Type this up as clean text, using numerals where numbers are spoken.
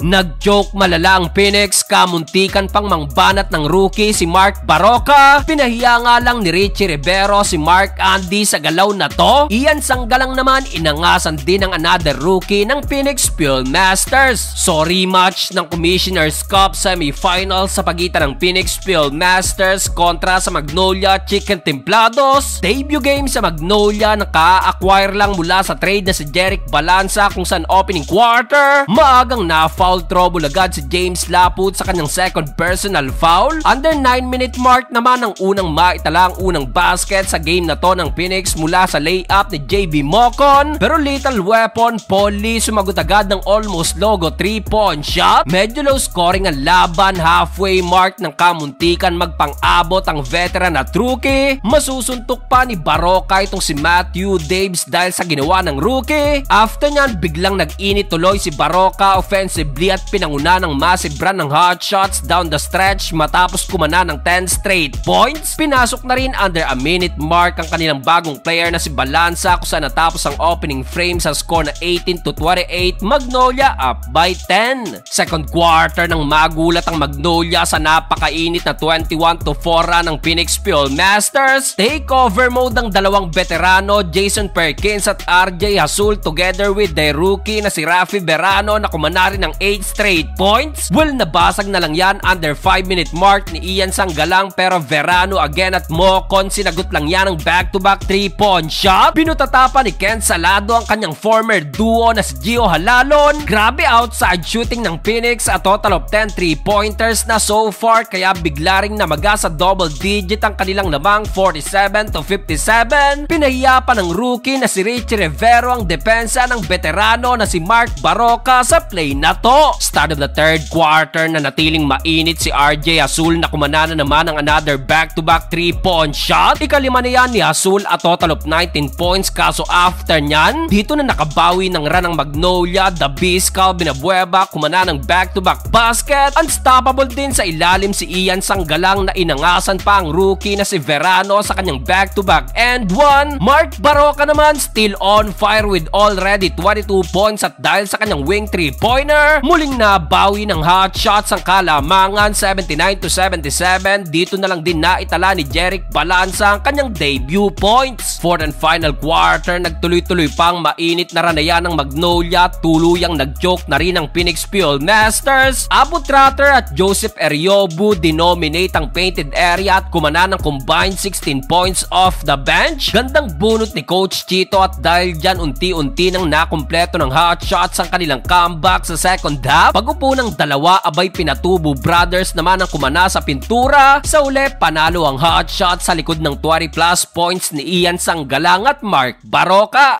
Nag-joke malala ang Phoenix, kamuntikan pang mangbanat ng rookie si Mark Barroca. Pinahiya nga lang ni Richie Rivero si Mark Andy sa galaw na to. Ian Sanggalang naman inangasan din ng another rookie ng Phoenix Fieldmasters. So rematch ng Commissioner's Cup semifinal sa pagitan ng Phoenix Fieldmasters kontra sa Magnolia Chicken Templados. Debut game sa Magnolia, naka-acquire lang mula sa trade na si Jerick Balanza kung saan opening quarter maagang na-foul trouble agad si James Laput sa kanyang second personal foul. Under 9-minute mark naman ang unang maitala ang unang basket sa game na to ng Phoenix mula sa layup ni JB Mocon. Pero Little Weapon Paul Lee sumagot agad ng almost logo 3-point shot. Medyo low scoring ang laban, halfway mark ng kamuntikan magpang-abot ang veteran at rookie. Masusuntok pa ni Barroca itong si Matthew Daves dahil sa ginawa ng rookie. After nyan, biglang nag-init tuloy si Barroca offensively at pinanguna ng massive run ng hot shots down the stretch matapos kumana ng 10 straight points. Pinasok na rin under a minute mark ang kanilang bagong player na si Balanza kung saan natapos ang opening frame sa score na 18-28, Magnolia up by 10. Second quarter nang magulat ang Magnolia sa napakainit na 21-4 run ng Phoenix Fieldmasters. Takeover mode ang dalawang veterano Jason Perkins at RJ Hasul together with their rookie na si Rafi Verano na kumana rin ng 8 straight points. Well, nabasag na lang yan under 5-minute mark ni Ian Sanggalang pero Verano again at Mocon sinagot lang yan ng back-to-back 3-point shot. Pinutata pa ni Ken Salado ang kanyang former duo na si Gio Halalon. Grabe outside shooting ng Phoenix, a total of 10 3-pointers na so far kaya bigla ring namaga sa double digit ang kanilang lamang 47-57. Pinahiya pa ng rookie na si Richie Rivero ang depensa ng veterano na si Mark Barroca sa play na to. Start of the third quarter na natiling mainit si RJ Hasul na kumana na naman ang another back-to-back 3-point shot. Ikalima na yan ni Hasul, a total of 19 points kaso after nyan, dito na nakabawi ng run ng Magnolia. The Beast Calvin Abueva kumana ng back-to-back basket. Unstoppable din sa ilalim si Ian Sanggalang na inangasan pa ang rookie na si Verano sa kanyang back-to-back and one. Mark Barroca naman still on fire with already 22 points at dahil sa kanyang wing 3-pointer, muling nabawi ng hot shots ang kalamangan 79-77. Dito na lang din naitala ni Jerick Balanza ang kanyang debut points. Fourth and final quarter, nagtuloy-tuloy pang mainit na ranayan ng Magnolia. Tuluyang nag-joke na rin ang Phoenix Fieldmasters. Abu Trotter at Joseph Eriobu dinominate ang painted area at kumana ng combined 16 points off the bench. Gandang bunot ni Coach Chito at dahil dyan unti-unti nang nakumpleto ng hot shots ang kanilang comeback sa second half. Pag-upo ng dalawa, abay Pinatubo Brothers naman ang kumana sa pintura. Sa uli, panalo ang hot shots sa likod ng 20+ points ni Ian Sanggalang at Mark Barroca.